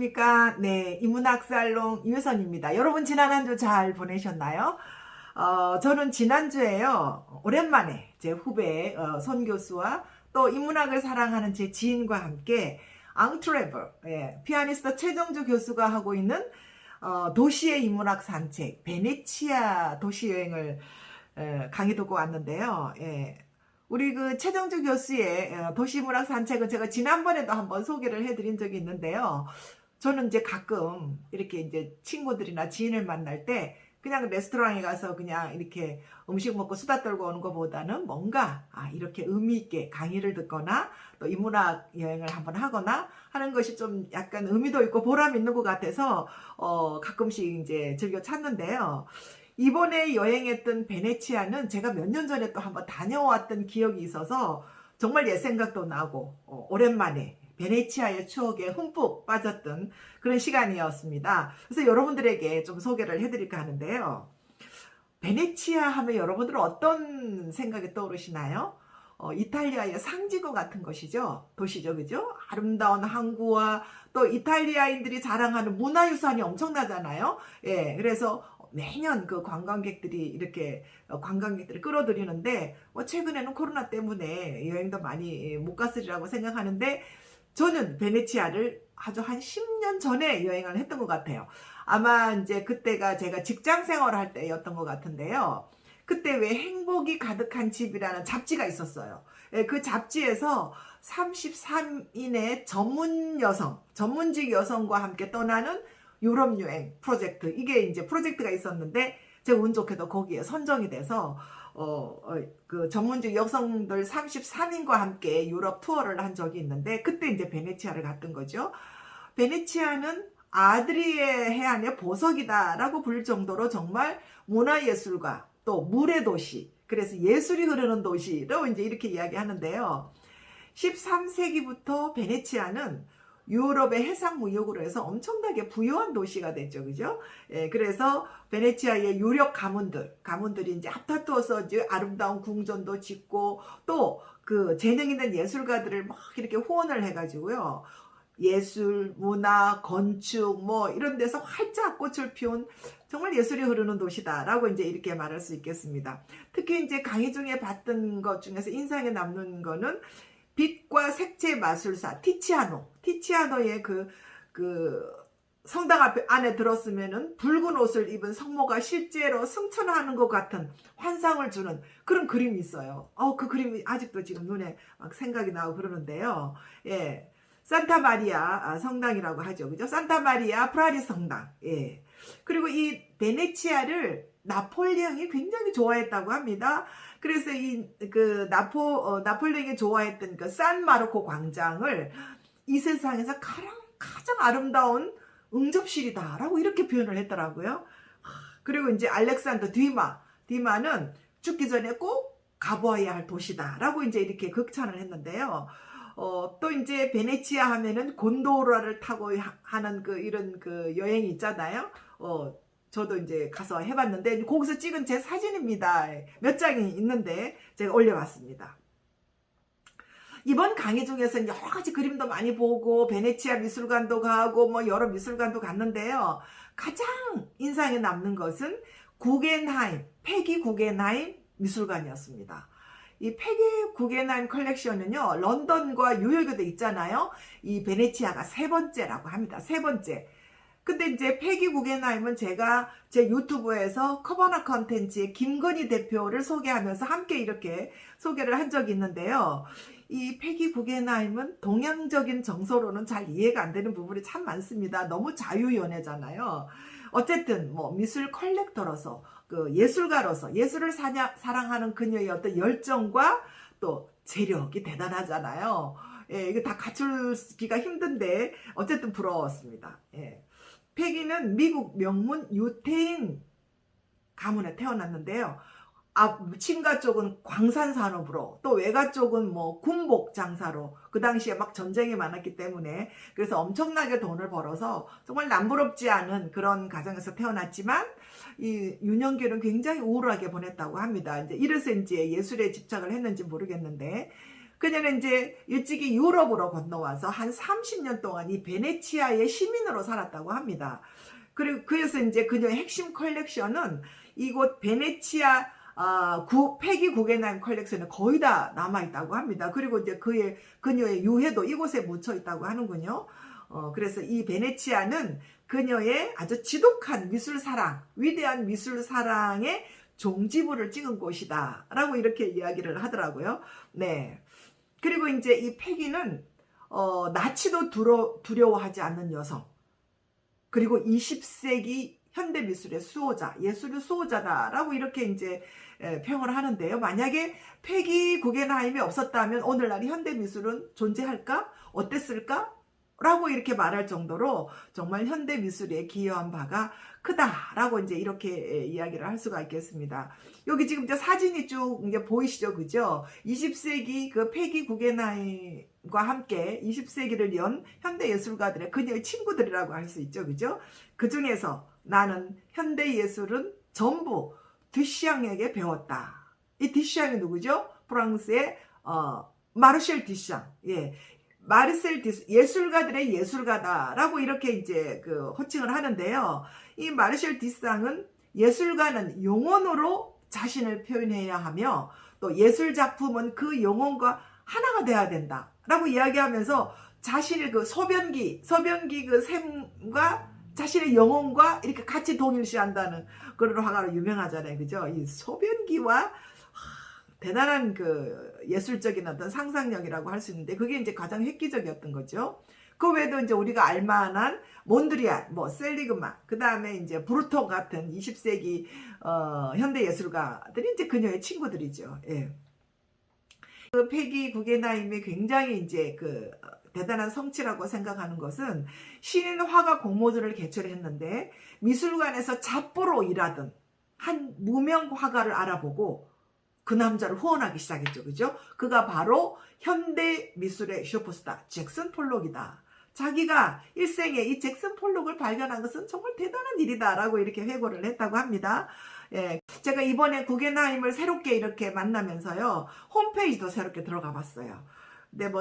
안녕하십니까. 네, 인문학살롱 유선입니다. 여러분 지난 한 주 잘 보내셨나요? 저는 지난주에요, 오랜만에 제 후배 손 교수와 또 인문학을 사랑하는 제 지인과 함께 앙트레버, 피아니스트 최정주 교수가 하고 있는 도시의 인문학 산책, 베네치아 도시여행을 강의 듣고 왔는데요. 우리 그 최정주 교수의 도시문학 산책은 제가 지난번에도 한번 소개를 해드린 적이 있는데요. 저는 이제 가끔 이렇게 이제 친구들이나 지인을 만날 때 그냥 레스토랑에 가서 그냥 이렇게 음식 먹고 수다 떨고 오는 것보다는 뭔가 이렇게 의미 있게 강의를 듣거나 또 인문학 여행을 한번 하거나 하는 것이 좀 약간 의미도 있고 보람 있는 것 같아서 가끔씩 이제 즐겨 찾는데요. 이번에 여행했던 베네치아는 제가 몇 년 전에 또 한번 다녀왔던 기억이 있어서 정말 옛 생각도 나고 오랜만에 베네치아의 추억에 흠뻑 빠졌던 그런 시간이었습니다. 그래서 여러분들에게 좀 소개를 해드릴까 하는데요. 베네치아 하면 여러분들은 어떤 생각이 떠오르시나요? 이탈리아의 상징어 같은 것이죠. 도시죠, 그죠? 아름다운 항구와 또 이탈리아인들이 자랑하는 문화유산이 엄청나잖아요. 그래서 매년 그 관광객들이 이렇게 관광객들을 끌어들이는데 최근에는 코로나 때문에 여행도 많이 못 갔으리라고 생각하는데 저는 베네치아를 아주 한 10년 전에 여행을 했던 것 같아요. 아마 이제 그때가 제가 직장 생활을 할 때였던 것 같은데요. 그때 왜 행복이 가득한 집이라는 잡지가 있었어요. 그 잡지에서 33인의 전문직 여성과 함께 떠나는 유럽 여행 프로젝트, 이게 이제 프로젝트가 있었는데 제가 운 좋게도 거기에 선정이 돼서 그 전문직 여성들 33인과 함께 유럽 투어를 한 적이 있는데 그때 이제 베네치아를 갔던 거죠. 베네치아는 아드리에 해안의 보석이다라고 부를 정도로 정말 문화예술과 또 물의 도시, 그래서 예술이 흐르는 도시로 이제 이렇게 이야기하는데요. 13세기부터 베네치아는 유럽의 해상무역으로 해서 엄청나게 부유한 도시가 됐죠, 그죠? 그래서 베네치아의 유력 가문들이 이제 합타투어서 이제 아름다운 궁전도 짓고 또 그 재능 있는 예술가들을 막 이렇게 후원을 해가지고요. 예술, 문화, 건축 뭐 이런 데서 활짝 꽃을 피운 정말 예술이 흐르는 도시다라고 이제 이렇게 말할 수 있겠습니다. 특히 이제 강의 중에 봤던 것 중에서 인상에 남는 거는 빛과 색채 마술사 티치아노의 그 성당 앞에 안에 들었으면은 붉은 옷을 입은 성모가 실제로 승천하는 것 같은 환상을 주는 그런 그림이 있어요. 그 그림이 아직도 지금 눈에 막 생각이 나고 그러는데요. 산타 마리아 성당이라고 하죠, 그죠? 산타 마리아 프라리 성당. 그리고 이 베네치아를 나폴레옹이 굉장히 좋아했다고 합니다. 그래서 나폴레옹이 좋아했던 그 산마르코 광장을 이 세상에서 가장 아름다운 응접실이다라고 이렇게 표현을 했더라고요. 그리고 이제 알렉산더 디마는 죽기 전에 꼭 가보아야 할 도시다라고 이제 이렇게 극찬을 했는데요. 또 이제 베네치아 하면은 곤도라를 타고 하는 이런 여행이 있잖아요. 저도 이제 가서 해봤는데 거기서 찍은 제 사진입니다. 몇 장이 있는데 제가 올려봤습니다. 이번 강의 중에서는 여러 가지 그림도 많이 보고 베네치아 미술관도 가고 뭐 여러 미술관도 갔는데요. 가장 인상에 남는 것은 패기 구겐하임 미술관이었습니다. 이 패기 구겐하임 컬렉션은요, 런던과 뉴욕에도 있잖아요. 이 베네치아가 세 번째라고 합니다. 세 번째. 근데 이제 패기 구겐하임은 제가 제 유튜브에서 커버나 컨텐츠의 김건희 대표를 소개하면서 함께 이렇게 소개를 한 적이 있는데요. 이 패기 구겐하임은 동양적인 정서로는 잘 이해가 안 되는 부분이 참 많습니다. 너무 자유연애잖아요. 어쨌든 뭐 미술 컬렉터로서 예술가로서 예술을 사랑하는 그녀의 어떤 열정과 또 재력이 대단하잖아요. 이거 다 갖추기가 힘든데 어쨌든 부러웠습니다. 패기는 미국 명문 유태인 가문에 태어났는데요. 친가 쪽은 광산 산업으로 또 외가 쪽은 뭐 군복 장사로 그 당시에 막 전쟁이 많았기 때문에 그래서 엄청나게 돈을 벌어서 정말 남부럽지 않은 그런 가정에서 태어났지만 이 유년기는 굉장히 우울하게 보냈다고 합니다. 이제 이래서 이제 예술에 집착을 했는지 모르겠는데 그녀는 이제 일찍이 유럽으로 건너와서 한 30년 동안 이 베네치아의 시민으로 살았다고 합니다. 그리고 그래서 이제 그녀의 핵심 컬렉션은 이곳 베네치아 패기 구겐하임 컬렉션에 거의 다 남아있다고 합니다. 그리고 이제 그녀의 유해도 이곳에 묻혀 있다고 하는군요. 그래서 이 베네치아는 그녀의 아주 지독한 미술 사랑, 위대한 미술 사랑의 종지부를 찍은 곳이다 라고 이렇게 이야기를 하더라고요. 네. 그리고 이제 이 패기는 나치도 두려워하지 않는 여성, 그리고 20세기 현대 미술의 수호자, 예술의 수호자다라고 이렇게 이제 평을 하는데요. 만약에 패기 구겐하임이 없었다면 오늘날 현대 미술은 존재할까? 어땠을까? 라고 이렇게 말할 정도로 정말 현대 미술에 기여한 바가 크다라고 이제 이렇게 이야기를 할 수가 있겠습니다. 여기 지금 이제 사진이 쭉 이제 보이시죠, 그죠? 20세기 그 패기 구겐하임과 함께 20세기를 연 현대 예술가들의 그녀의 친구들이라고 할 수 있죠, 그죠? 그 중에서 나는 현대 예술은 전부 듀샹에게 배웠다. 이 듀샹이 누구죠? 프랑스의 마르셀 듀샹. 예. 마르셀 디스 예술가들의 예술가다라고 이렇게 이제 호칭을 하는데요. 이 마르셀 디상은 예술가는 영혼으로 자신을 표현해야 하며 또 예술 작품은 그 영혼과 하나가 돼야 된다라고 이야기하면서 자신의 그 소변기 그 샘과 자신의 영혼과 이렇게 같이 동일시한다는 그런 화가로 유명하잖아요, 그죠? 이 소변기와 대단한 그 예술적인 어떤 상상력이라고 할 수 있는데 그게 이제 가장 획기적이었던 거죠. 그 외에도 이제 우리가 알만한 몬드리안, 셀리그만, 그 다음에 이제 브루토 같은 20세기 현대 예술가들이 이제 그녀의 친구들이죠. 예. 그 패기 구겐하임이 굉장히 이제 대단한 성취라고 생각하는 것은 신인 화가 공모전을 개최했는데 미술관에서 잡부로 일하던 한 무명 화가를 알아보고 그 남자를 후원하기 시작했죠. 그죠? 그가 바로 현대 미술의 슈퍼스타 잭슨 폴록이다. 자기가 일생에 이 잭슨 폴록을 발견한 것은 정말 대단한 일이다라고 이렇게 회고를 했다고 합니다. 예, 제가 이번에 구겐하임을 새롭게 이렇게 만나면서요. 홈페이지도 새롭게 들어가 봤어요. 근데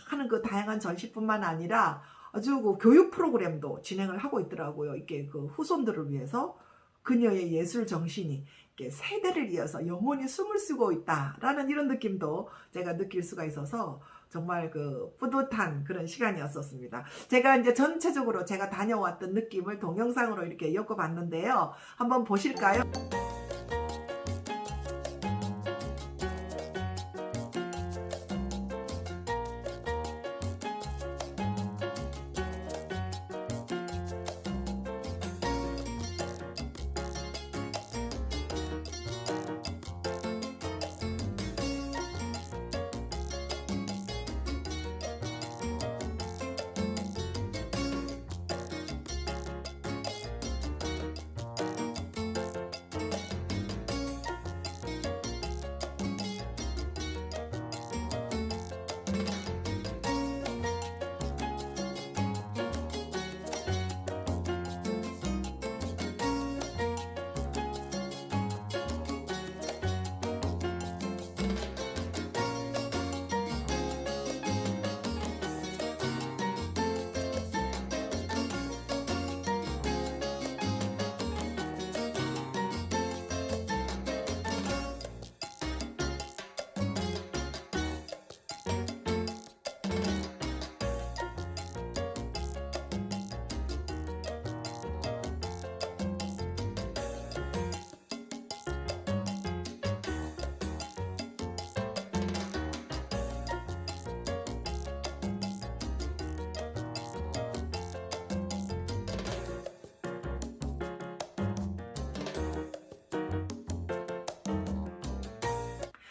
하는 그 다양한 전시뿐만 아니라 아주 그 교육 프로그램도 진행을 하고 있더라고요. 이게 그 후손들을 위해서 그녀의 예술 정신이 세대를 이어서 영원히 숨을 쉬고 있다라는 이런 느낌도 제가 느낄 수가 있어서 정말 뿌듯한 그런 시간이었었습니다. 제가 이제 전체적으로 제가 다녀왔던 느낌을 동영상으로 이렇게 엮어봤는데요. 한번 보실까요?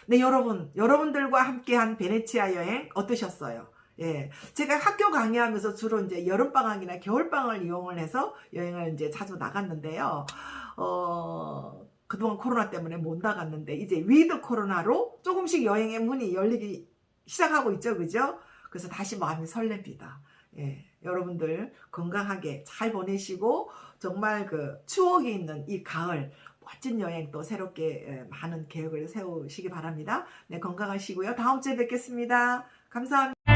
네, 여러분들과 함께한 베네치아 여행 어떠셨어요? 예, 제가 학교 강의하면서 주로 이제 여름방학이나 겨울방학을 이용을 해서 여행을 이제 자주 나갔는데요. 그동안 코로나 때문에 못 나갔는데 이제 위드 코로나로 조금씩 여행의 문이 열리기 시작하고 있죠, 그죠? 그래서 다시 마음이 설렙니다. 예, 여러분들 건강하게 잘 보내시고 정말 추억이 있는 이 가을 멋진 여행 또 새롭게 많은 계획을 세우시기 바랍니다. 네, 건강하시고요. 다음 주에 뵙겠습니다. 감사합니다.